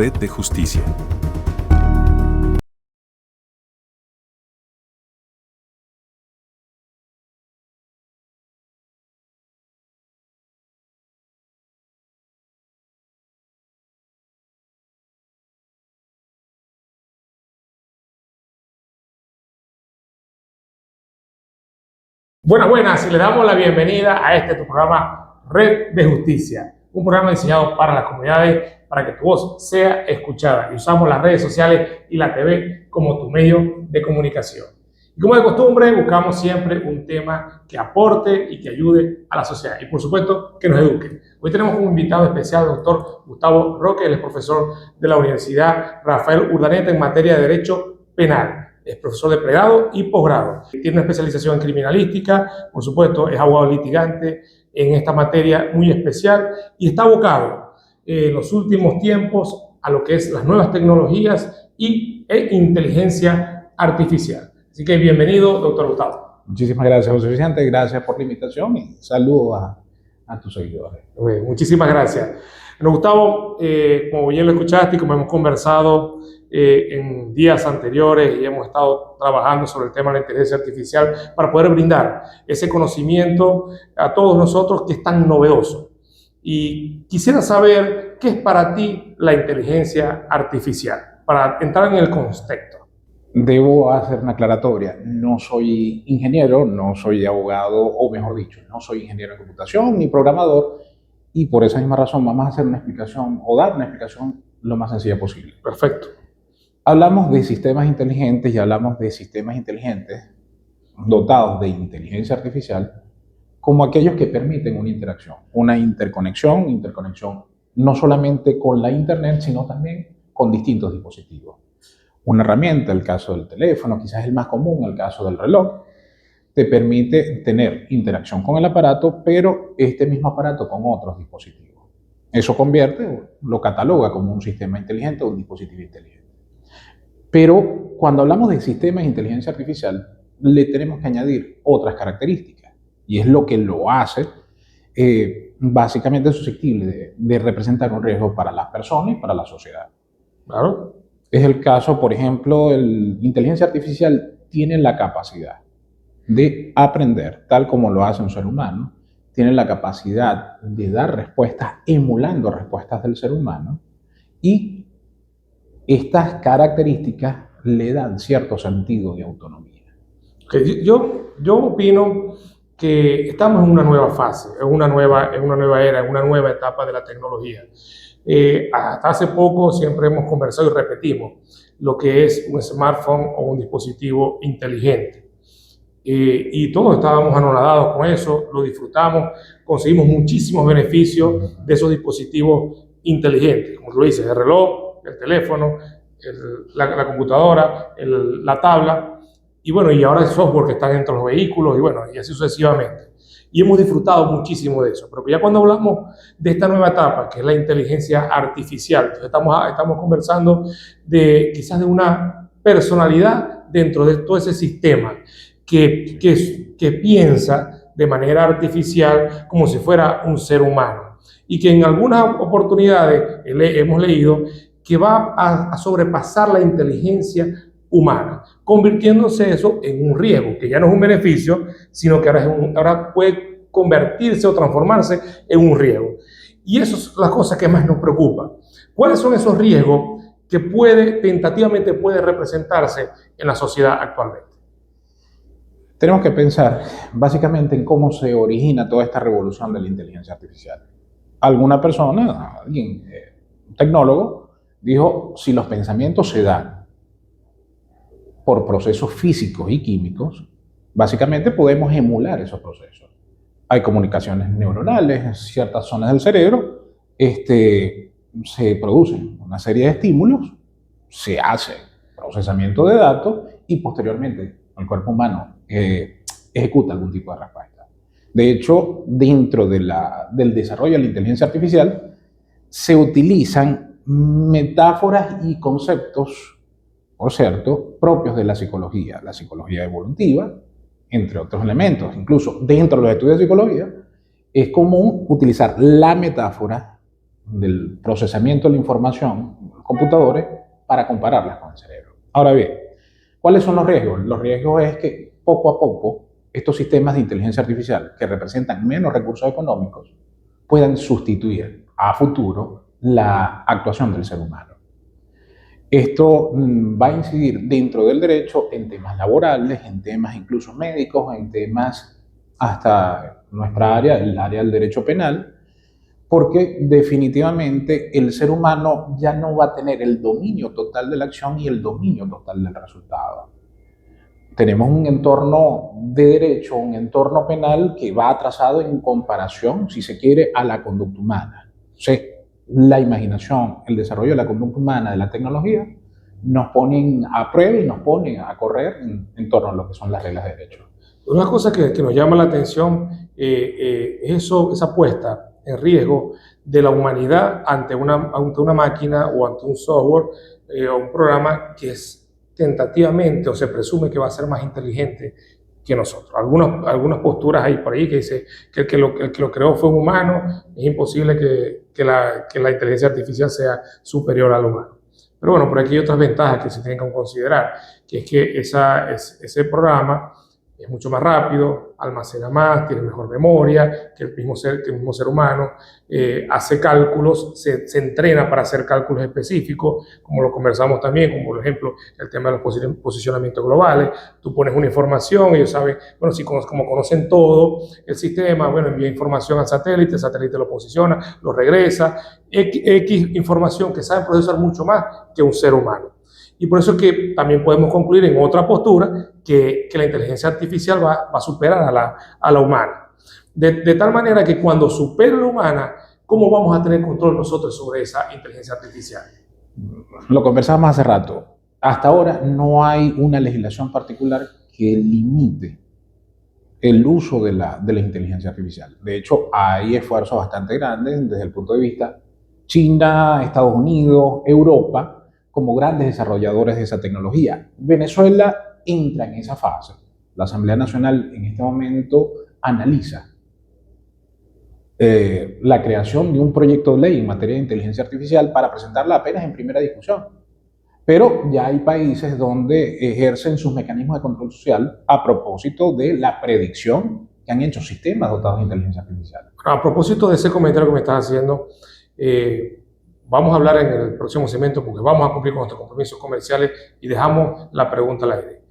Red de Justicia. Buenas, y le damos la bienvenida a tu programa Red de Justicia, un programa diseñado para las comunidades, para que tu voz sea escuchada. Y usamos las redes sociales y la TV como tu medio de comunicación. Y como de costumbre, buscamos siempre un tema que aporte y que ayude a la sociedad. Y por supuesto, que nos eduque. Hoy tenemos un invitado especial, el doctor Gustavo Roque. Él es profesor de la Universidad Rafael Urdaneta en materia de Derecho Penal. Es profesor de pregrado y posgrado. Tiene una especialización en criminalística, por supuesto, es abogado litigante en esta materia muy especial y está abocado en los últimos tiempos a lo que es las nuevas tecnologías e inteligencia artificial. Así que bienvenido, doctor Gustavo. Muchísimas gracias, José Vicente. Gracias por la invitación y saludos a tus seguidores. Muchísimas gracias. Bueno, Gustavo, como bien lo escuchaste y como hemos conversado en días anteriores y hemos estado trabajando sobre el tema de la inteligencia artificial para poder brindar ese conocimiento a todos nosotros que es tan novedoso. Y quisiera saber qué es para ti la inteligencia artificial, para entrar en el contexto. Debo hacer una aclaratoria. No soy ingeniero, no soy abogado, o mejor dicho, no soy ingeniero en computación ni programador, y por esa misma razón vamos a hacer una explicación o dar una explicación lo más sencilla posible. Perfecto. Hablamos de sistemas inteligentes y hablamos de sistemas inteligentes dotados de inteligencia artificial como aquellos que permiten una interacción, una interconexión no solamente con la Internet, sino también con distintos dispositivos. Una herramienta, el caso del teléfono, quizás el más común, el caso del reloj, te permite tener interacción con el aparato, pero este mismo aparato con otros dispositivos. Eso lo cataloga como un sistema inteligente o un dispositivo inteligente. Pero cuando hablamos de sistemas de inteligencia artificial, le tenemos que añadir otras características, y es lo que lo hace básicamente susceptible de representar un riesgo para las personas y para la sociedad. Claro. Es el caso, por ejemplo, la inteligencia artificial tiene la capacidad de aprender, tal como lo hace un ser humano, tiene la capacidad de dar respuestas emulando respuestas del ser humano, y estas características le dan cierto sentido de autonomía. Yo opino que estamos en una nueva fase, en una nueva era, en una nueva etapa de la tecnología. Hasta hace poco siempre hemos conversado y repetimos lo que es un smartphone o un dispositivo inteligente. Y todos estábamos anonadados con eso, lo disfrutamos, conseguimos muchísimos beneficios de esos dispositivos inteligentes, como lo dices, el reloj, el teléfono, la computadora, la tabla, y bueno, y ahora el software que está dentro de los vehículos, y bueno, y así sucesivamente. Y hemos disfrutado muchísimo de eso. Pero ya cuando hablamos de esta nueva etapa, que es la inteligencia artificial, estamos conversando quizás de una personalidad dentro de todo ese sistema que piensa de manera artificial como si fuera un ser humano. Y que en algunas oportunidades hemos leído que va a sobrepasar la inteligencia humana, convirtiéndose eso en un riesgo, que ya no es un beneficio, sino que ahora puede convertirse o transformarse en un riesgo. Y eso es la cosa que más nos preocupa. ¿Cuáles son esos riesgos que tentativamente puede representarse en la sociedad actualmente? Tenemos que pensar básicamente en cómo se origina toda esta revolución de la inteligencia artificial. Alguna persona, alguien, un tecnólogo, dijo, si los pensamientos se dan por procesos físicos y químicos, básicamente podemos emular esos procesos. Hay comunicaciones neuronales, ciertas zonas del cerebro, se producen una serie de estímulos, se hace procesamiento de datos y posteriormente el cuerpo humano ejecuta algún tipo de respuesta. De hecho, dentro del desarrollo de la inteligencia artificial se utilizan metáforas y conceptos, por cierto, propios de la psicología evolutiva, entre otros elementos. Incluso dentro de los estudios de psicología es común utilizar la metáfora del procesamiento de la información, computadores para compararlas con el cerebro. Ahora bien, ¿cuáles son los riesgos? Los riesgos es que poco a poco estos sistemas de inteligencia artificial que representan menos recursos económicos puedan sustituir a futuro la actuación del ser humano. Esto va a incidir dentro del derecho en temas laborales, en temas incluso médicos, en temas hasta nuestra área, el área del derecho penal, porque definitivamente el ser humano ya no va a tener el dominio total de la acción y el dominio total del resultado. Tenemos un entorno de derecho, un entorno penal que va atrasado en comparación, si se quiere, a la conducta humana. Entonces, la imaginación, el desarrollo de la conducta humana, de la tecnología, nos ponen a prueba y nos ponen a correr en torno a lo que son las reglas de derecho. Una cosa que nos llama la atención es esa apuesta en riesgo de la humanidad ante una máquina o ante un software o un programa que es tentativamente o se presume que va a ser más inteligente que nosotros. Algunas posturas hay por ahí que dice que el que lo creó fue un humano, es imposible que la inteligencia artificial sea superior al humano. Pero bueno, por aquí hay otras ventajas que se tienen que considerar, que es que ese programa es mucho más rápido, almacena más, tiene mejor memoria que el mismo ser humano, hace cálculos, se entrena para hacer cálculos específicos, como lo conversamos también, como por ejemplo el tema de los posicionamientos globales. Tú pones una información, ellos saben, bueno, si como conocen todo el sistema, bueno, envía información al satélite, el satélite lo posiciona, lo regresa, X información que saben procesar mucho más que un ser humano. Y por eso es que también podemos concluir en otra postura que la inteligencia artificial va a superar a la humana. De tal manera que cuando supere la humana, ¿cómo vamos a tener control nosotros sobre esa inteligencia artificial? Lo conversábamos hace rato. Hasta ahora no hay una legislación particular que limite el uso de la inteligencia artificial. De hecho, hay esfuerzos bastante grandes desde el punto de vista China, Estados Unidos, Europa, como grandes desarrolladores de esa tecnología. Venezuela entra en esa fase. La Asamblea Nacional en este momento analiza la creación de un proyecto de ley en materia de inteligencia artificial para presentarla apenas en primera discusión. Pero ya hay países donde ejercen sus mecanismos de control social a propósito de la predicción que han hecho sistemas dotados de inteligencia artificial. A propósito de ese comentario que me estás haciendo, vamos a hablar en el próximo segmento porque vamos a cumplir con nuestros compromisos comerciales y dejamos la pregunta al aire.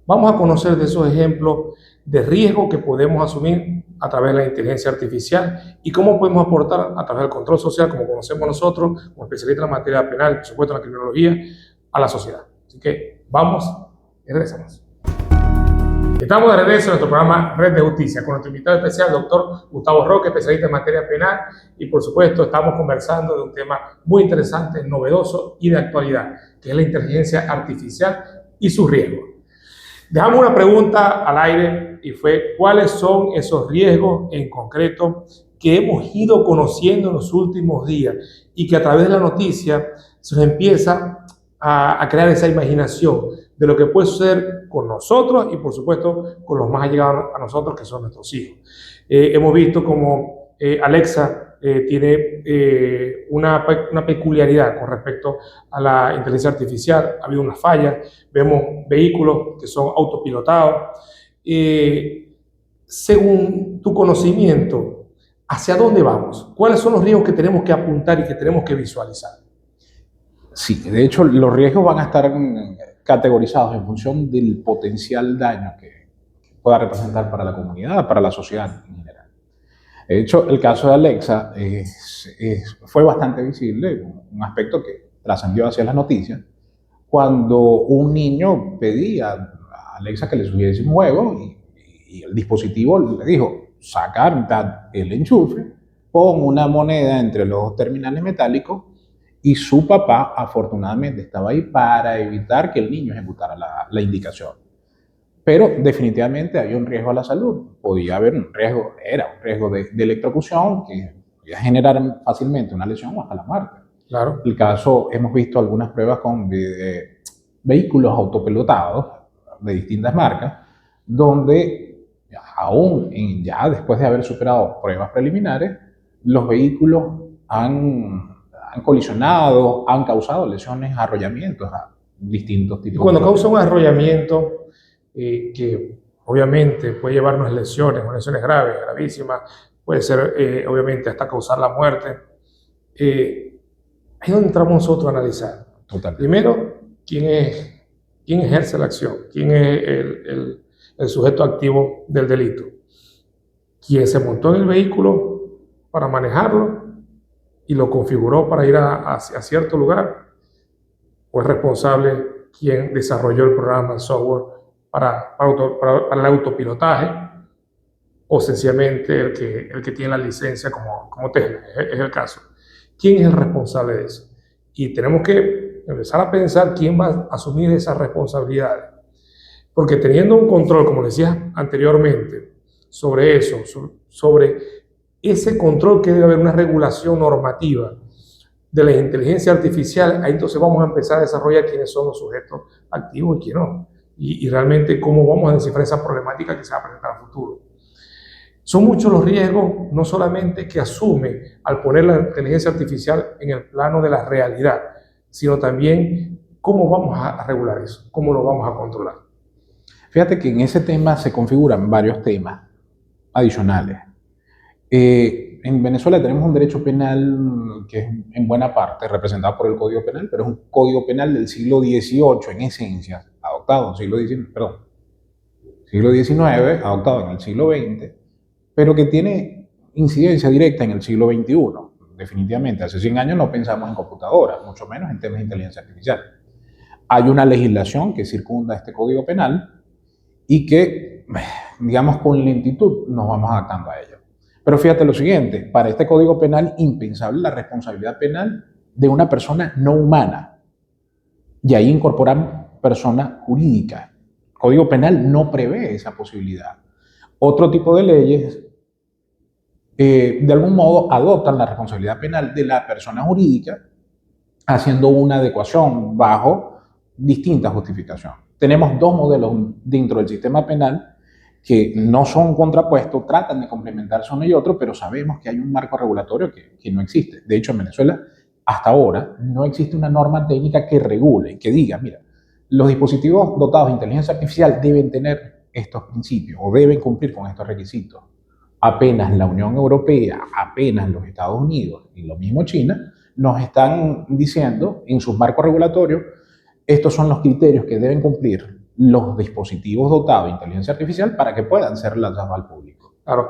Vamos a conocer de esos ejemplos de riesgo que podemos asumir a través de la inteligencia artificial y cómo podemos aportar a través del control social, como conocemos nosotros, como especialistas en la materia penal, por supuesto en la criminología, a la sociedad. Así que vamos y regresamos. Estamos de regreso en nuestro programa Red de Justicia con nuestro invitado especial, doctor Gustavo Roque, especialista en materia penal, y por supuesto estamos conversando de un tema muy interesante, novedoso y de actualidad, que es la inteligencia artificial y sus riesgos. Dejamos una pregunta al aire y fue, ¿cuáles son esos riesgos en concreto que hemos ido conociendo en los últimos días y que a través de la noticia se nos empieza a crear esa imaginación de lo que puede suceder con nosotros y por supuesto con los más allegados a nosotros, que son nuestros hijos? Hemos visto como Alexa tiene una peculiaridad con respecto a la inteligencia artificial. Ha habido unas fallas, vemos vehículos que son autopilotados. Según tu conocimiento, ¿hacia dónde vamos? ¿Cuáles son los riesgos que tenemos que apuntar y que tenemos que visualizar? Sí, de hecho los riesgos van a estar categorizados en función del potencial daño que pueda representar para la comunidad, para la sociedad en general. De hecho, el caso de Alexa fue bastante visible, un aspecto que trascendió hacia las noticias, cuando un niño pedía a Alexa que le sugiriese un juego y el dispositivo le dijo, saca el enchufe, pon una moneda entre los terminales metálicos, y su papá afortunadamente estaba ahí para evitar que el niño ejecutara la indicación. Pero definitivamente había un riesgo a la salud, podía haber era un riesgo de electrocución que podía generar fácilmente una lesión o hasta la muerte. Claro. El caso, hemos visto algunas pruebas con vehículos autopilotados de distintas marcas, donde aún ya después de haber superado pruebas preliminares, los vehículos han han colisionado, han causado lesiones, arrollamientos a distintos tipos. Y cuando causa un arrollamiento que obviamente puede llevarnos lesiones, o lesiones graves, gravísimas, puede ser obviamente hasta causar la muerte, ahí es donde entramos nosotros a analizar. Total. Primero, quién ejerce la acción, quién es el sujeto activo del delito, quién se montó en el vehículo para manejarlo y lo configuró para ir a cierto lugar, o es responsable quien desarrolló el programa, el software para el autopilotaje, o sencillamente el que tiene la licencia como Tesla, es el caso. ¿Quién es el responsable de eso? Y tenemos que empezar a pensar quién va a asumir esas responsabilidades. Porque teniendo un control, como decía anteriormente, sobre eso, sobre ese control que debe haber una regulación normativa de la inteligencia artificial, ahí entonces vamos a empezar a desarrollar quiénes son los sujetos activos y quién no. Y realmente cómo vamos a descifrar esa problemática que se va a presentar a futuro. Son muchos los riesgos, no solamente que asume al poner la inteligencia artificial en el plano de la realidad, sino también cómo vamos a regular eso, cómo lo vamos a controlar. Fíjate que en ese tema se configuran varios temas adicionales. En Venezuela tenemos un derecho penal que es en buena parte representado por el Código Penal, pero es un Código Penal del siglo XVIII en esencia, adoptado en siglo XIX, adoptado en el siglo XX, pero que tiene incidencia directa en el siglo XXI. Definitivamente, hace 100 años no pensamos en computadoras, mucho menos en temas de inteligencia artificial. Hay una legislación que circunda este Código Penal y que, digamos, con lentitud nos vamos adaptando a ello. Pero fíjate lo siguiente, para este Código Penal impensable la responsabilidad penal de una persona no humana. Y ahí incorporan persona jurídica. El Código Penal no prevé esa posibilidad. Otro tipo de leyes, de algún modo, adoptan la responsabilidad penal de la persona jurídica, haciendo una adecuación bajo distintas justificaciones. Tenemos dos modelos dentro del sistema penal que no son contrapuestos, tratan de complementarse uno y otro, pero sabemos que hay un marco regulatorio que no existe. De hecho, en Venezuela, hasta ahora, no existe una norma técnica que regule, que diga, mira, los dispositivos dotados de inteligencia artificial deben tener estos principios o deben cumplir con estos requisitos. Apenas la Unión Europea, apenas los Estados Unidos y lo mismo China, nos están diciendo en sus marcos regulatorios, estos son los criterios que deben cumplir los dispositivos dotados de inteligencia artificial para que puedan ser lanzados al público. Claro,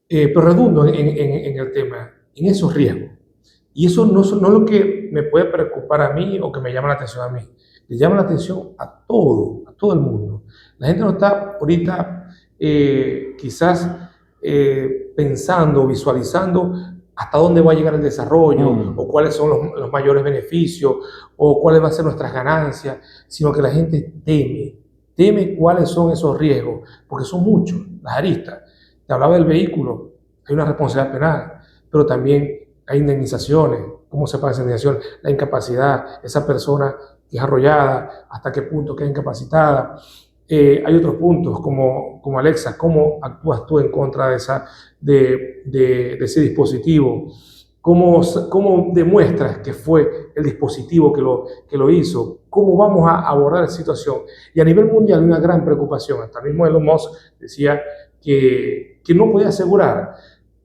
pero redundo en el tema, en esos riesgos. Y eso no es lo que me puede preocupar a mí o que me llama la atención a mí. Le llama la atención a todo el mundo. La gente no está ahorita quizás pensando, visualizando hasta dónde va a llegar el desarrollo o cuáles son los mayores beneficios o cuáles van a ser nuestras ganancias, sino que la gente teme cuáles son esos riesgos, porque son muchos, las aristas. Te hablaba del vehículo, hay una responsabilidad penal, pero también hay indemnizaciones, cómo se paga esa indemnización, la incapacidad, esa persona que es arrollada, hasta qué punto queda incapacitada. Hay otros puntos como Alexa, cómo actúas tú en contra de ese dispositivo, cómo demuestras que fue el dispositivo que lo hizo, cómo vamos a abordar esa situación. Y a nivel mundial hay una gran preocupación. Hasta mismo Elon Musk decía que no podía asegurar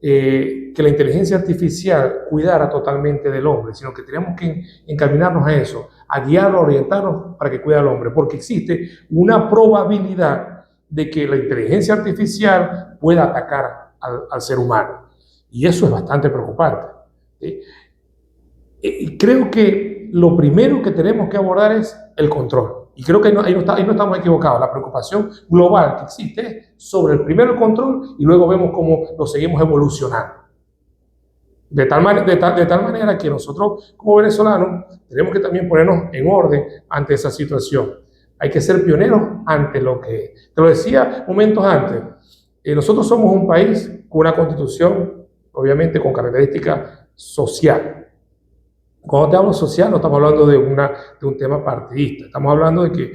que la inteligencia artificial cuidara totalmente del hombre, sino que teníamos que encaminarnos a eso, a guiarlo, a orientarnos para que cuide al hombre, porque existe una probabilidad de que la inteligencia artificial pueda atacar al ser humano. Y eso es bastante preocupante. Y creo que lo primero que tenemos que abordar es el control. Y creo que ahí no estamos equivocados. La preocupación global que existe es sobre el primero el control y luego vemos cómo lo seguimos evolucionando. De tal manera que nosotros como venezolanos tenemos que también ponernos en orden ante esa situación. Hay que ser pioneros ante lo que es. Te lo decía momentos antes. Nosotros somos un país con una constitución, obviamente con características sociales. Cuando te hablo social no estamos hablando de un tema partidista, estamos hablando de que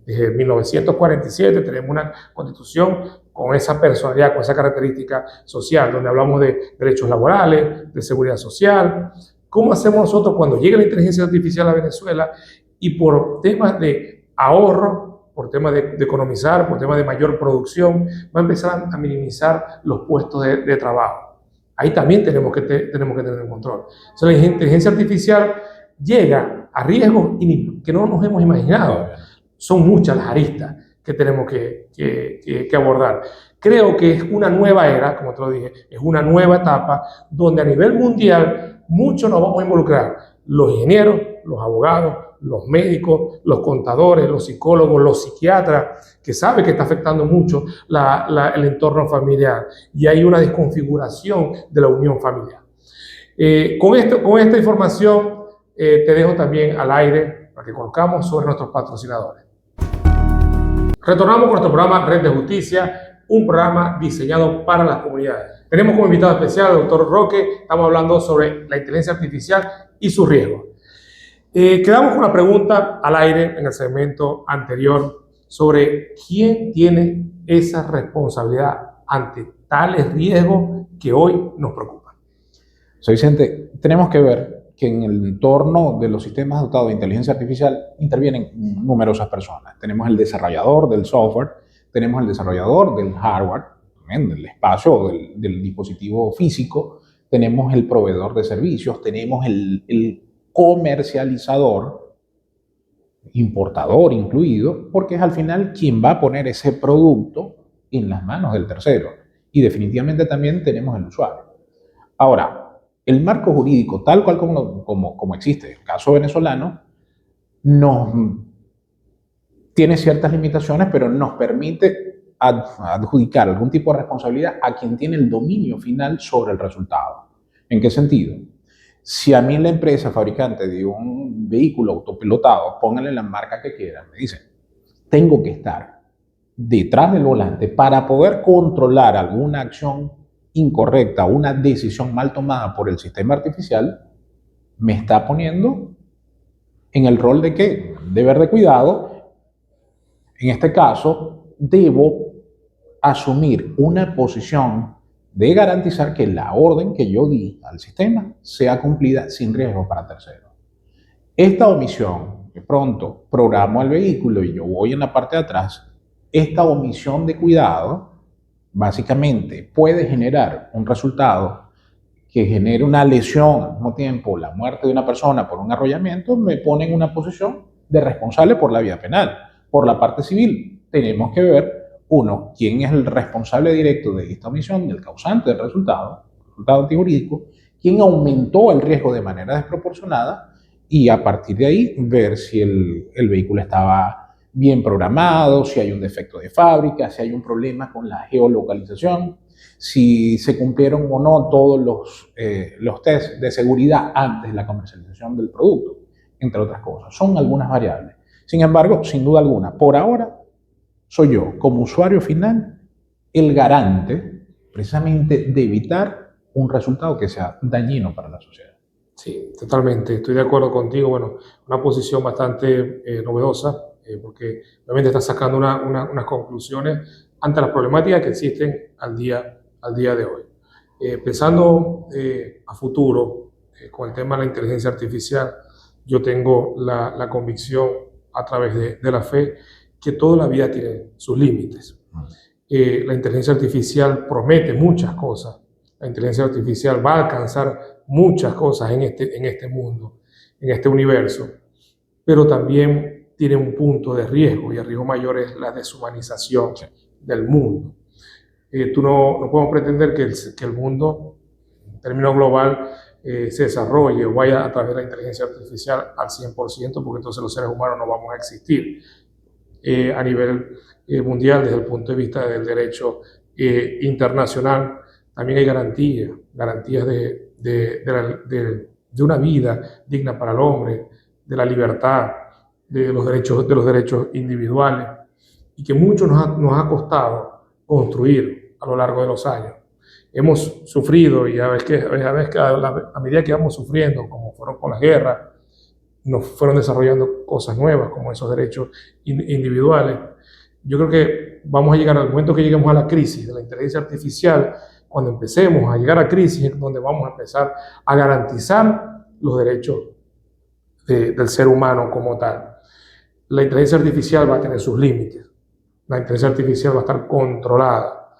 desde 1947 tenemos una constitución con esa personalidad, con esa característica social, donde hablamos de derechos laborales, de seguridad social, ¿Cómo hacemos nosotros cuando llegue la inteligencia artificial a Venezuela y por temas de ahorro, por temas de economizar, por temas de mayor producción, va a empezar a minimizar los puestos de trabajo? Ahí también tenemos que tener un control. O sea, la inteligencia artificial llega a riesgos que no nos hemos imaginado. Son muchas las aristas que tenemos que abordar. Creo que es una nueva era, como te lo dije, es una nueva etapa donde a nivel mundial muchos nos vamos a involucrar. Los ingenieros, los abogados, los médicos, los contadores, los psicólogos, los psiquiatras, que saben que está afectando mucho el entorno familiar y hay una desconfiguración de la unión familiar. Con esta información te dejo también al aire para que conozcamos sobre nuestros patrocinadores. Retornamos con nuestro programa Red de Justicia, un programa diseñado para las comunidades. Tenemos como invitado especial al doctor Roque. Estamos hablando sobre la inteligencia artificial y sus riesgos. Quedamos con una pregunta al aire en el segmento anterior sobre quién tiene esa responsabilidad ante tales riesgos que hoy nos preocupan. Soy Vicente, tenemos que ver que en el entorno de los sistemas dotados de inteligencia artificial intervienen numerosas personas. Tenemos el desarrollador del software, tenemos el desarrollador del hardware, también del espacio, del dispositivo físico, tenemos el proveedor de servicios, tenemos el comercializador, importador incluido, porque es al final quien va a poner ese producto en las manos del tercero. Y definitivamente también tenemos el usuario. Ahora, el marco jurídico, tal cual como existe, el caso venezolano, tiene ciertas limitaciones, pero nos permite adjudicar algún tipo de responsabilidad a quien tiene el dominio final sobre el resultado. ¿En qué sentido? Si a mí la empresa fabricante de un vehículo autopilotado, pónganle la marca que quieran, me dicen, tengo que estar detrás del volante para poder controlar alguna acción incorrecta, una decisión mal tomada por el sistema artificial, me está poniendo en el rol de ¿qué? Deber de cuidado. En este caso, debo asumir una posición de garantizar que la orden que yo di al sistema sea cumplida sin riesgo para terceros. Esta omisión, de pronto programo el vehículo y yo voy en la parte de atrás, esta omisión de cuidado básicamente puede generar un resultado que genere una lesión, al mismo tiempo la muerte de una persona por un arrollamiento, me pone en una posición de responsable por la vía penal. Por la parte civil, tenemos que ver, uno, quién es el responsable directo de esta omisión, el causante del resultado antijurídico, quién aumentó el riesgo de manera desproporcionada y a partir de ahí ver si el vehículo estaba bien programado, si hay un defecto de fábrica, si hay un problema con la geolocalización, si se cumplieron o no todos los tests de seguridad antes de la comercialización del producto, entre otras cosas. Son algunas variables. Sin embargo, sin duda alguna, por ahora, soy yo, como usuario final, el garante precisamente de evitar un resultado que sea dañino para la sociedad. Sí, totalmente. Estoy de acuerdo contigo. Bueno, una posición bastante novedosa, porque realmente está sacando unas conclusiones ante las problemáticas que existen al día de hoy. Pensando a futuro, con el tema de la inteligencia artificial, yo tengo la convicción a través de la fe que toda la vida tiene sus límites. La inteligencia artificial promete muchas cosas. La inteligencia artificial va a alcanzar muchas cosas en este mundo, en este universo, pero también tiene un punto de riesgo, y el riesgo mayor es la deshumanización del mundo. No podemos pretender que el mundo, en términos global, se desarrolle o vaya a través de la inteligencia artificial al 100%, porque entonces los seres humanos no vamos a existir. A nivel mundial, desde el punto de vista del derecho internacional, también hay garantías de una vida digna para el hombre, de la libertad, de los derechos individuales, y que mucho nos ha costado construir a lo largo de los años. Hemos sufrido, y a medida que vamos sufriendo, como fueron con las guerras, nos fueron desarrollando cosas nuevas, como esos derechos individuales. Yo creo que vamos a llegar al momento que lleguemos a la crisis de la inteligencia artificial, cuando empecemos a llegar a crisis, es donde vamos a empezar a garantizar los derechos del ser humano como tal. La inteligencia artificial va a tener sus límites. La inteligencia artificial va a estar controlada,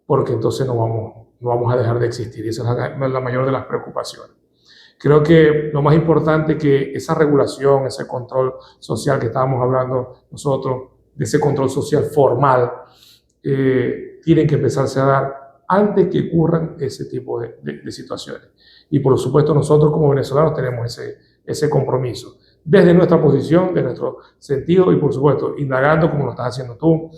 porque entonces no vamos a dejar de existir. Y esa es la mayor de las preocupaciones. Creo que lo más importante es que esa regulación, ese control social que estábamos hablando nosotros, de ese control social formal, tienen que empezarse a dar antes que ocurran ese tipo de situaciones. Y por supuesto nosotros como venezolanos tenemos ese compromiso, desde nuestra posición, de nuestro sentido y por supuesto indagando como lo estás haciendo tú,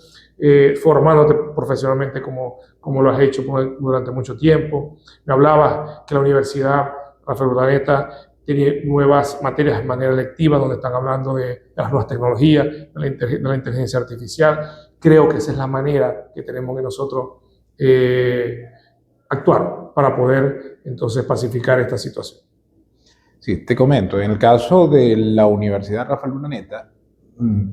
formándote profesionalmente como lo has hecho durante mucho tiempo. Me hablabas que la Universidad Rafael Urdaneta tiene nuevas materias de manera electiva donde están hablando de las nuevas tecnologías, de la inteligencia artificial. Creo que esa es la manera que tenemos que nosotros actuar para poder entonces pacificar esta situación. Sí, te comento, en el caso de la Universidad Rafael Urdaneta,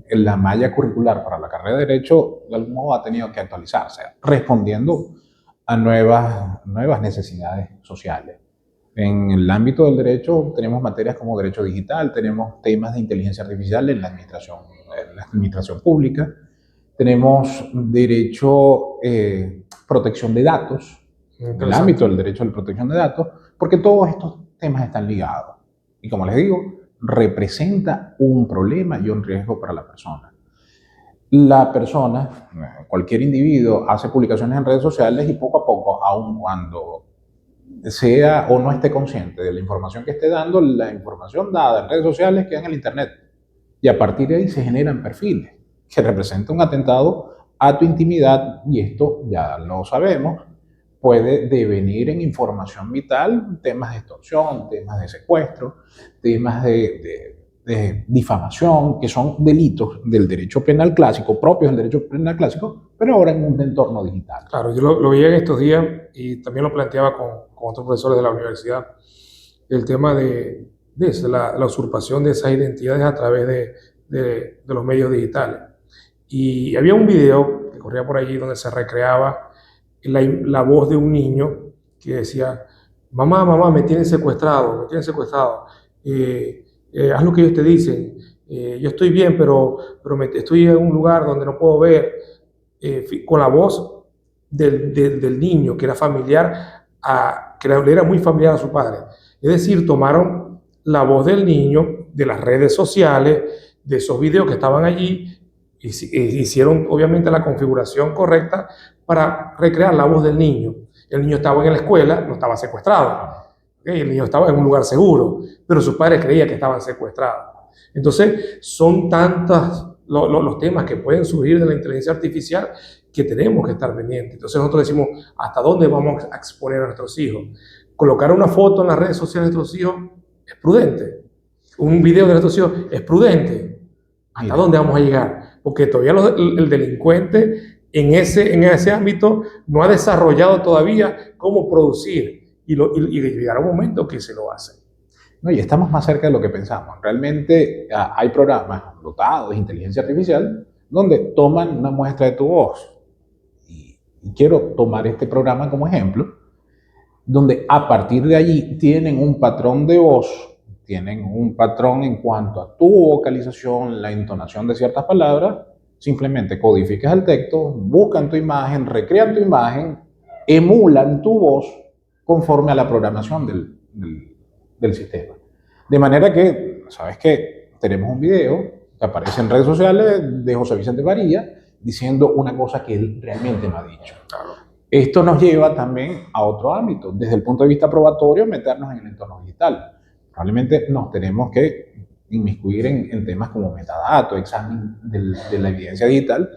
la malla curricular para la carrera de Derecho de algún modo ha tenido que actualizarse, respondiendo a nuevas necesidades sociales. En el ámbito del derecho tenemos materias como derecho digital, tenemos temas de inteligencia artificial en la administración pública, tenemos derecho, protección de datos, en el ámbito del derecho a la protección de datos, porque todos estos temas están ligados. Y como les digo, representa un problema y un riesgo para la persona. La persona, cualquier individuo, hace publicaciones en redes sociales y poco a poco, aun cuando sea o no esté consciente de la información que esté dando, la información dada en redes sociales queda en el Internet. Y a partir de ahí se generan perfiles que representan un atentado a tu intimidad, y esto ya lo sabemos, puede devenir en información vital, temas de extorsión, temas de secuestro, temas de difamación, que son delitos del derecho penal clásico, propios del derecho penal clásico, pero ahora en un entorno digital. Claro, yo lo veía en estos días y también lo planteaba con otros profesores de la universidad, el tema de la usurpación de esas identidades a través de los medios digitales. Y había un video que corría por allí donde se recreaba la voz de un niño que decía: mamá, mamá, me tienen secuestrado, haz lo que ellos te dicen, yo estoy bien, pero estoy en un lugar donde no puedo ver, con la voz del niño, que era familiar, que le era muy familiar a su padre. Es decir, tomaron la voz del niño de las redes sociales, de esos videos que estaban allí, hicieron obviamente la configuración correcta para recrear la voz del niño. El niño estaba en la escuela, no estaba secuestrado. El niño estaba en un lugar seguro, pero sus padres creían que estaban secuestrados. Entonces, son tantos los temas que pueden surgir de la inteligencia artificial que tenemos que estar pendientes. Entonces, nosotros decimos, ¿hasta dónde vamos a exponer a nuestros hijos? Colocar una foto en las redes sociales de nuestros hijos es prudente. Un video de nuestros hijos es prudente. ¿Hasta dónde vamos a llegar? Porque todavía el delincuente en ese ámbito no ha desarrollado todavía cómo producir y llegará un momento que se lo hace. No, y estamos más cerca de lo que pensamos. Realmente hay programas dotados de inteligencia artificial donde toman una muestra de tu voz. Y quiero tomar este programa como ejemplo, donde a partir de allí tienen un patrón de voz, tienen un patrón en cuanto a tu vocalización, la entonación de ciertas palabras. Simplemente codificas el texto, buscan tu imagen, recrean tu imagen, emulan tu voz conforme a la programación del sistema. De manera que, ¿sabes qué? Tenemos un video que aparece en redes sociales de José Vicente Varilla diciendo una cosa que él realmente me ha dicho. Claro. Esto nos lleva también a otro ámbito, desde el punto de vista probatorio, meternos en el entorno digital. Probablemente nos tenemos que inmiscuir en temas como metadatos, examen de la evidencia digital,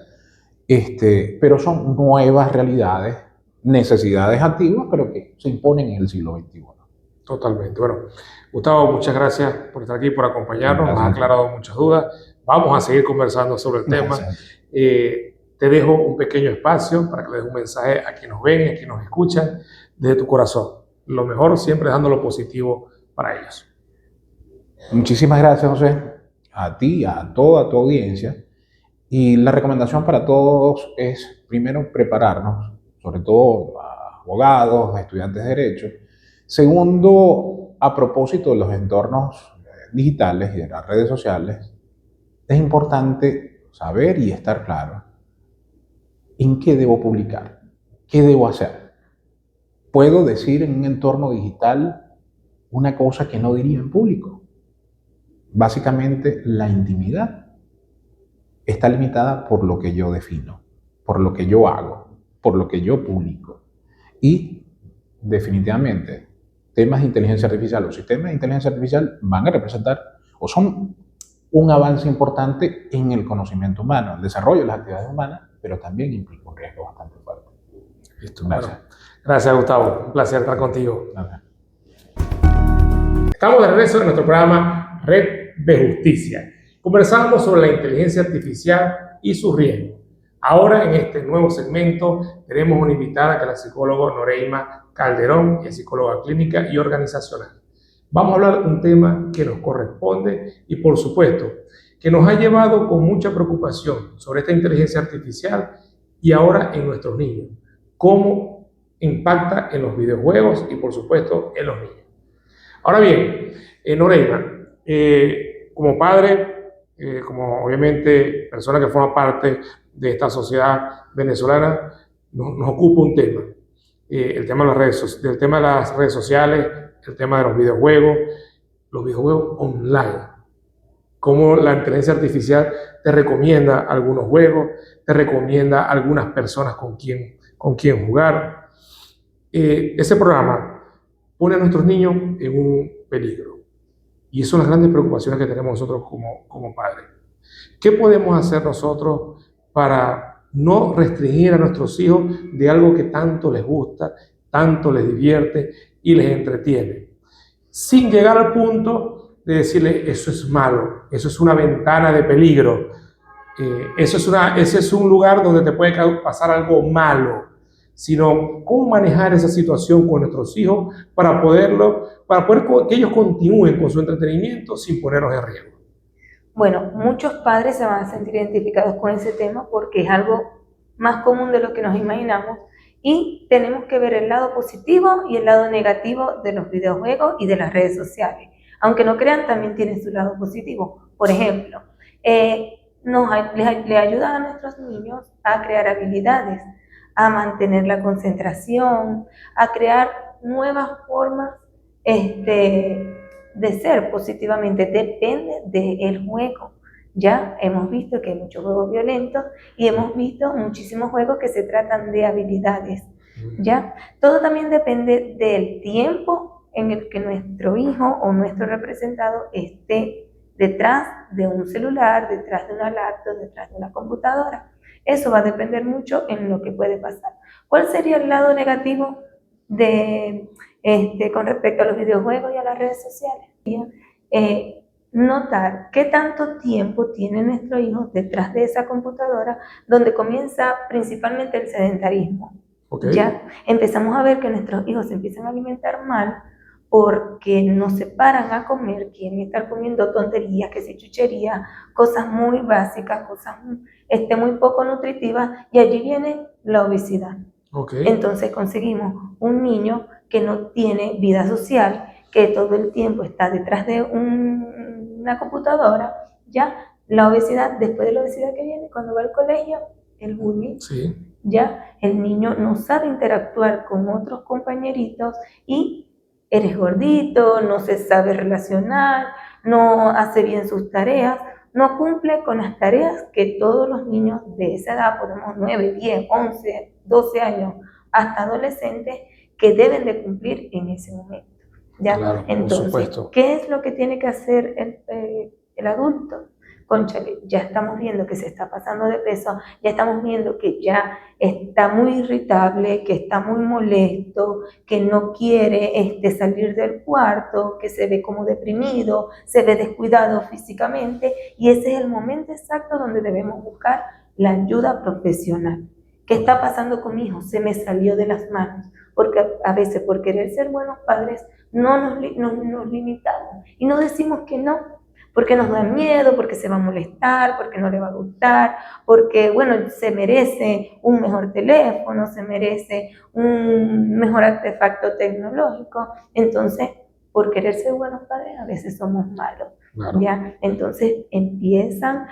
pero son nuevas realidades, necesidades antiguas, pero que se imponen en el siglo XXI. Totalmente. Bueno, Gustavo, muchas gracias por estar aquí, por acompañarnos, nos has aclarado muchas dudas. Vamos a seguir conversando sobre el tema. Te dejo un pequeño espacio para que le des un mensaje a quienes nos ven y a quienes nos escuchan desde tu corazón. Lo mejor siempre dando lo positivo para ellos. Muchísimas gracias, José, a ti, a toda tu audiencia. Y la recomendación para todos es, primero, prepararnos, sobre todo a abogados, a estudiantes de Derecho. Segundo, a propósito de los entornos digitales y de las redes sociales, es importante saber y estar claro en qué debo publicar, qué debo hacer. Puedo decir en un entorno digital una cosa que no diría en público. Básicamente, la intimidad está limitada por lo que yo defino, por lo que yo hago, por lo que yo publico. Y definitivamente, temas de inteligencia artificial o sistemas de inteligencia artificial van a representar o son un avance importante en el conocimiento humano, el desarrollo de las actividades humanas, pero también implica un riesgo bastante fuerte. Listo. Gracias. Bueno, gracias, Gustavo. Un placer estar contigo. Gracias. Estamos de regreso en nuestro programa Red de Justicia. Conversamos sobre la inteligencia artificial y sus riesgos. Ahora, en este nuevo segmento, tenemos una invitada que es la psicóloga Noreima Calderón, que es psicóloga clínica y organizacional. Vamos a hablar de un tema que nos corresponde y, por supuesto, que nos ha llevado con mucha preocupación sobre esta inteligencia artificial y ahora en nuestros niños. Cómo impacta en los videojuegos y, por supuesto, en los niños. Ahora bien, Noreima, como padre, como obviamente persona que forma parte de esta sociedad venezolana, nos ocupa un tema. El tema de las redes sociales, el tema de los videojuegos online. Cómo la inteligencia artificial te recomienda algunos juegos, te recomienda algunas personas con quien jugar. Ese programa pone a nuestros niños en un peligro. Y esas son las grandes preocupaciones que tenemos nosotros como padres. ¿Qué podemos hacer nosotros para no restringir a nuestros hijos de algo que tanto les gusta, tanto les divierte y les entretiene? Sin llegar al punto de decirle, eso es malo, eso es una ventana de peligro, ese es un lugar donde te puede pasar algo malo, sino cómo manejar esa situación con nuestros hijos para poder que ellos continúen con su entretenimiento sin ponernos en riesgo. Bueno, muchos padres se van a sentir identificados con ese tema porque es algo más común de lo que nos imaginamos y tenemos que ver el lado positivo y el lado negativo de los videojuegos y de las redes sociales. Aunque no crean, también tienen su lado positivo. Por ejemplo, le ayuda a nuestros niños a crear habilidades, a mantener la concentración, a crear nuevas formas de ser positivamente. Depende del juego. Ya hemos visto que hay muchos juegos violentos y hemos visto muchísimos juegos que se tratan de habilidades. ¿Ya? Todo también depende del tiempo en el que nuestro hijo o nuestro representado esté detrás de un celular, detrás de una laptop, detrás de una computadora. Eso va a depender mucho en lo que puede pasar. ¿Cuál sería el lado negativo con respecto a los videojuegos y a las redes sociales? Notar qué tanto tiempo tiene nuestro hijo detrás de esa computadora, donde comienza principalmente el sedentarismo. Okay. Ya empezamos a ver que nuestros hijos se empiezan a alimentar mal porque no se paran a comer, quieren estar comiendo tonterías, que se chuchería, cosas muy básicas, cosas muy poco nutritivas, y allí viene la obesidad. Okay. Entonces conseguimos un niño que no tiene vida social, que todo el tiempo está detrás de una computadora. Ya la obesidad, después de la obesidad que viene, cuando va al colegio, el bullying. Sí. Ya el niño no sabe interactuar con otros compañeritos y eres gordito, no se sabe relacionar, no hace bien sus tareas, no cumple con las tareas que todos los niños de esa edad, podemos 9, 10, 11, 12 años, hasta adolescentes, que deben de cumplir en ese momento. ¿Ya? Claro, entonces, ¿qué es lo que tiene que hacer el adulto? Cónchale, ya estamos viendo que se está pasando de peso, ya estamos viendo que ya está muy irritable, que está muy molesto, que no quiere salir del cuarto, que se ve como deprimido, se ve descuidado físicamente, y ese es el momento exacto donde debemos buscar la ayuda profesional. ¿Qué está pasando con mi hijo? Se me salió de las manos, porque a veces por querer ser buenos padres no nos limitamos y no decimos que no. Porque nos da miedo, porque se va a molestar, porque no le va a gustar, porque, bueno, se merece un mejor teléfono, se merece un mejor artefacto tecnológico. Entonces, por querer ser buenos padres a veces somos malos. Claro. ¿Ya? Entonces empiezan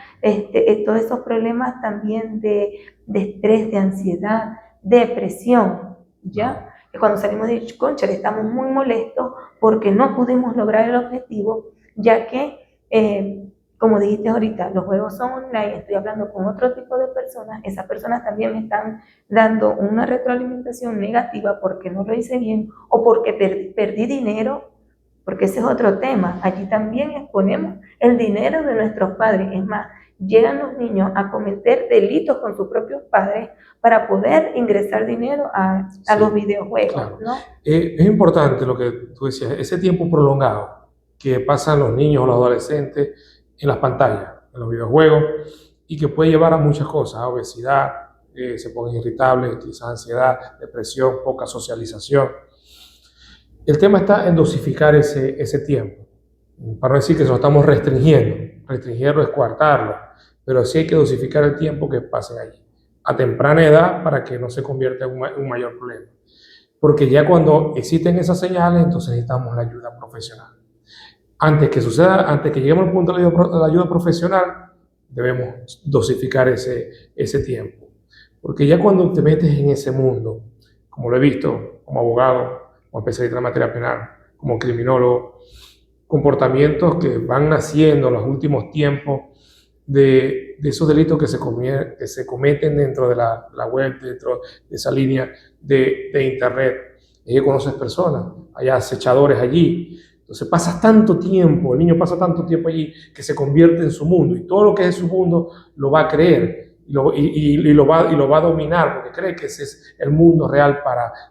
todos esos problemas también de estrés, de ansiedad, depresión, ¿ya? Y cuando salimos de concha estamos muy molestos porque no pudimos lograr el objetivo, ya que, como dijiste ahorita, los juegos son online, estoy hablando con otro tipo de personas, esas personas también me están dando una retroalimentación negativa porque no lo hice bien o porque perdí dinero. Porque ese es otro tema. Allí también exponemos el dinero de nuestros padres. Es más, llegan los niños a cometer delitos con sus propios padres para poder ingresar dinero a los videojuegos, claro. ¿no? Es importante lo que tú decías, ese tiempo prolongado que pasan los niños o los adolescentes en las pantallas, en los videojuegos, y que puede llevar a muchas cosas, a obesidad, se ponen irritables, quizás ansiedad, depresión, poca socialización. El tema está en dosificar ese tiempo, para no decir que se lo estamos restringiendo es coartarlo, pero sí hay que dosificar el tiempo que pasen allí, a temprana edad, para que no se convierta en un mayor problema. Porque ya cuando existen esas señales, entonces necesitamos la ayuda profesional. Antes que suceda, antes que lleguemos al punto de la ayuda profesional, debemos dosificar ese tiempo. Porque ya cuando te metes en ese mundo, como lo he visto como abogado, como especialista en materia penal, como criminólogo, comportamientos que van naciendo en los últimos tiempos de esos delitos que se cometen dentro de la web, dentro de esa línea de internet. Y conoces personas, hay acechadores allí. Entonces pasas tanto tiempo, el niño pasa tanto tiempo allí que se convierte en su mundo, y todo lo que es su mundo lo va a creer y lo va a dominar porque cree que ese es el mundo real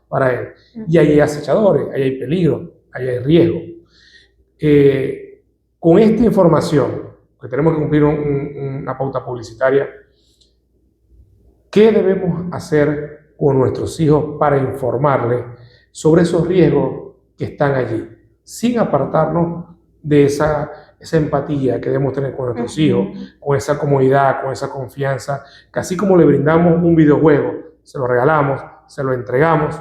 para él. Y ahí hay acechadores, ahí hay peligro, ahí hay riesgo. Con esta información, que tenemos que cumplir una pauta publicitaria, ¿qué debemos hacer con nuestros hijos para informarles sobre esos riesgos que están allí, sin apartarnos de esa empatía que debemos tener con nuestros hijos, con esa comodidad, con esa confianza, que así como le brindamos un videojuego, se lo regalamos, se lo entregamos,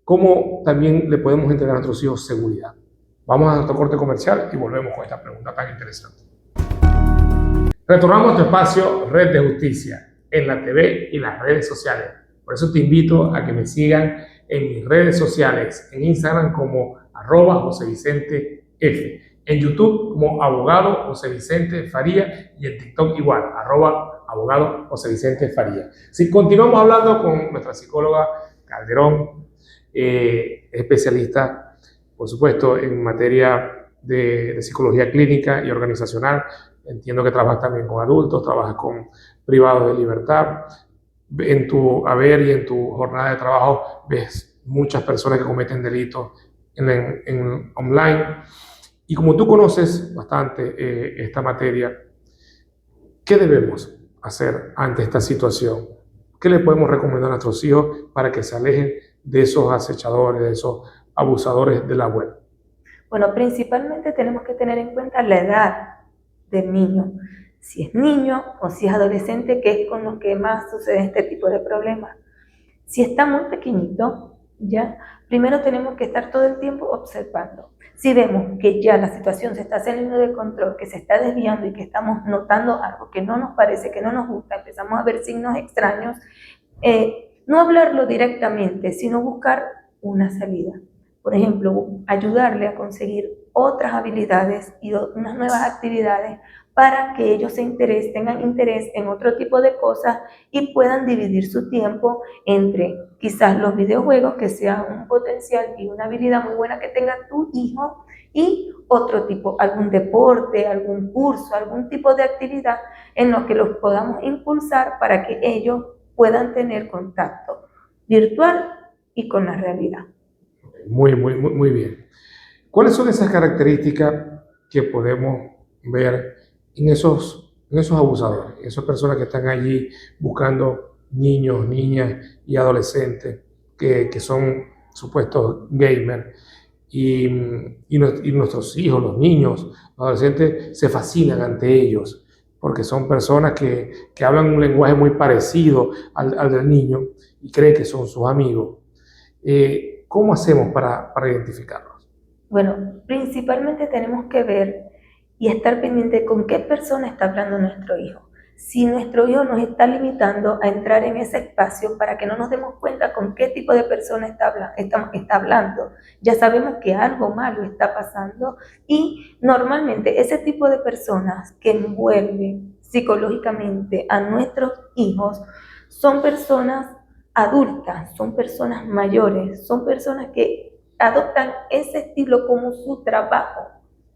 como también le podemos entregar a nuestros hijos seguridad? Vamos a nuestro corte comercial y volvemos con esta pregunta tan interesante. Retornamos a tu espacio Red de Justicia, en la TV y las redes sociales. Por eso te invito a que me sigan en mis redes sociales, en Instagram como @JoséVicenteF, en YouTube como abogado José Vicente Faría y en TikTok igual, abogado José Vicente Faría. Si continuamos hablando con nuestra psicóloga Calderón, especialista, por supuesto, en materia de psicología clínica y organizacional. Entiendo que trabajas también con adultos, trabajas con privados de libertad. En tu haber y en tu jornada de trabajo ves muchas personas que cometen delitos en online. Y como tú conoces bastante esta materia, ¿qué debemos hacer ante esta situación? ¿Qué le podemos recomendar a nuestros hijos para que se alejen de esos acechadores, de esos abusadores de la web? Bueno, principalmente tenemos que tener en cuenta la edad del niño. Si es niño o si es adolescente, que es con los que más sucede este tipo de problemas. Si está muy pequeñito, ya, primero tenemos que estar todo el tiempo observando. Si vemos que ya la situación se está saliendo de control, que se está desviando y que estamos notando algo que no nos parece, que no nos gusta, empezamos a ver signos extraños, no hablarlo directamente, sino buscar una salida. Por ejemplo, ayudarle a conseguir otras habilidades y unas nuevas actividades para que ellos tengan interés en otro tipo de cosas y puedan dividir su tiempo entre quizás los videojuegos, que sea un potencial y una habilidad muy buena que tenga tu hijo, y otro tipo, algún deporte, algún curso, algún tipo de actividad en lo que los podamos impulsar para que ellos puedan tener contacto virtual y con la realidad. Muy bien. ¿Cuáles son esas características que podemos ver en esos abusadores, esas personas que están allí buscando niños, niñas y adolescentes que son supuestos gamers, y nuestros hijos, los niños, los adolescentes se fascinan ante ellos porque son personas que hablan un lenguaje muy parecido al del niño y creen que son sus amigos? ¿Cómo hacemos para identificarlos? Bueno, principalmente tenemos que ver y estar pendiente con qué persona está hablando nuestro hijo. Si nuestro hijo nos está limitando a entrar en ese espacio para que no nos demos cuenta con qué tipo de persona está hablando, ya sabemos que algo malo está pasando y normalmente ese tipo de personas que envuelven psicológicamente a nuestros hijos son personas adultas, son personas mayores, son personas que adoptan ese estilo como su trabajo,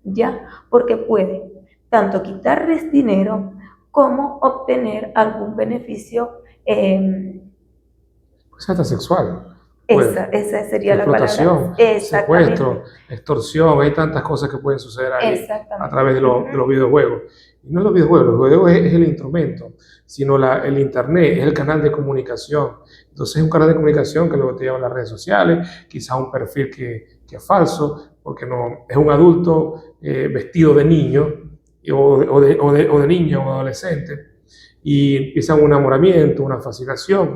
¿ya? Porque pueden tanto quitarles dinero como obtener algún beneficio. Pues hasta sexual. Esa sería la palabra. Explotación, secuestro, extorsión, hay tantas cosas que pueden suceder ahí a través de los videojuegos. Y no los videojuegos es el instrumento, sino el internet, es el canal de comunicación. Entonces es un canal de comunicación que luego te lleva a las redes sociales, quizás un perfil que es falso, porque no es un adulto vestido de niño, o de niño o adolescente, y empieza un enamoramiento, una fascinación,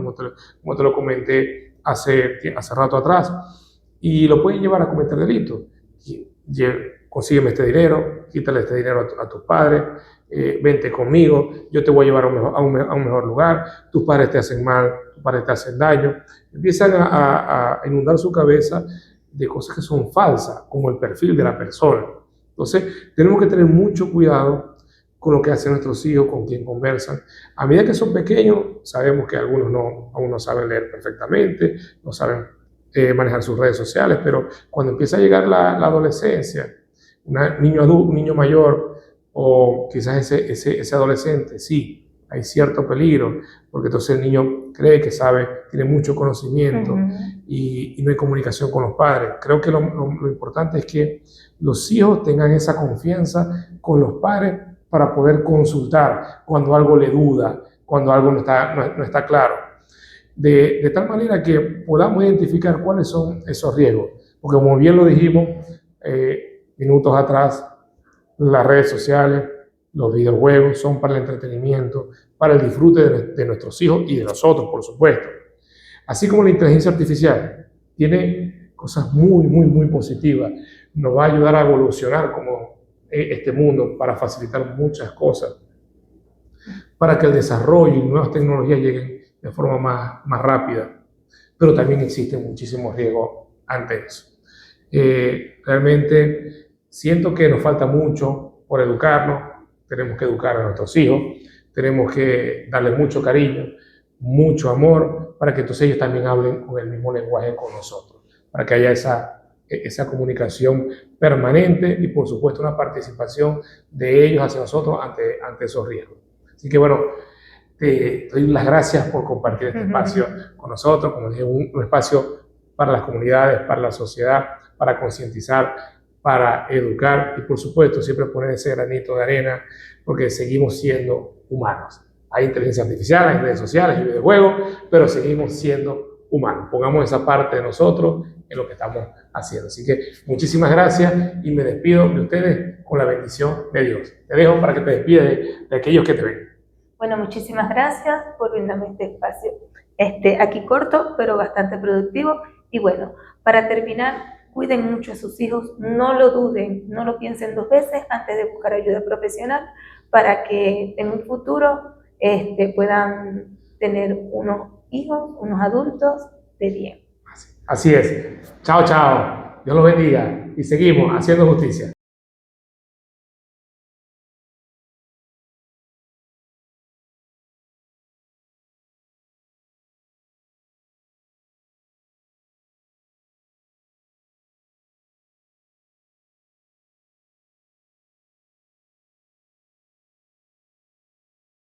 como te lo comenté hace rato atrás, y lo pueden llevar a cometer delitos. Consígueme este dinero, quítale este dinero a tus padres, vente conmigo, yo te voy a llevar a un mejor lugar, tus padres te hacen mal, tus padres te hacen daño. Empiezan a inundar su cabeza de cosas que son falsas, como el perfil de la persona. Entonces, tenemos que tener mucho cuidado con lo que hacen nuestros hijos, con quien conversan. A medida que son pequeños, sabemos que algunos aún no saben leer perfectamente, no saben manejar sus redes sociales, pero cuando empieza a llegar la adolescencia, un niño mayor, o quizás ese adolescente, sí, hay cierto peligro, porque entonces el niño cree que sabe, tiene mucho conocimiento y no hay comunicación con los padres. Creo que lo importante es que los hijos tengan esa confianza con los padres para poder consultar cuando algo le duda, cuando algo no está claro. De tal manera que podamos identificar cuáles son esos riesgos. Porque como bien lo dijimos minutos atrás, las redes sociales, los videojuegos son para el entretenimiento, para el disfrute de nuestros hijos y de nosotros, por supuesto. Así como la inteligencia artificial tiene cosas muy positivas, nos va a ayudar a evolucionar como este mundo para facilitar muchas cosas, para que el desarrollo y nuevas tecnologías lleguen de forma más rápida. Pero también existe muchísimo riesgo ante eso. Realmente siento que nos falta mucho por educarnos, tenemos que educar a nuestros hijos, tenemos que darles mucho cariño, mucho amor, para que entonces ellos también hablen con el mismo lenguaje con nosotros, para que haya esa comunicación permanente y por supuesto una participación de ellos hacia nosotros ante esos riesgos. Así que bueno, te doy las gracias por compartir este espacio con nosotros, como dije, un espacio para las comunidades, para la sociedad, para concientizar, para educar y por supuesto siempre poner ese granito de arena porque seguimos siendo humanos. Hay inteligencia artificial, hay redes sociales, hay videojuegos, pero seguimos siendo humanos. Pongamos esa parte de nosotros en lo que estamos haciendo. Así que muchísimas gracias y me despido de ustedes con la bendición de Dios. Te dejo para que te despidas de aquellos que te ven. Bueno, muchísimas gracias por brindarme este espacio. Aquí corto, pero bastante productivo. Y bueno, para terminar, cuiden mucho a sus hijos, no lo duden, no lo piensen dos veces antes de buscar ayuda profesional para que en un futuro puedan tener unos hijos, unos adultos de bien. Así es. Chao, chao. Dios los bendiga y seguimos haciendo justicia.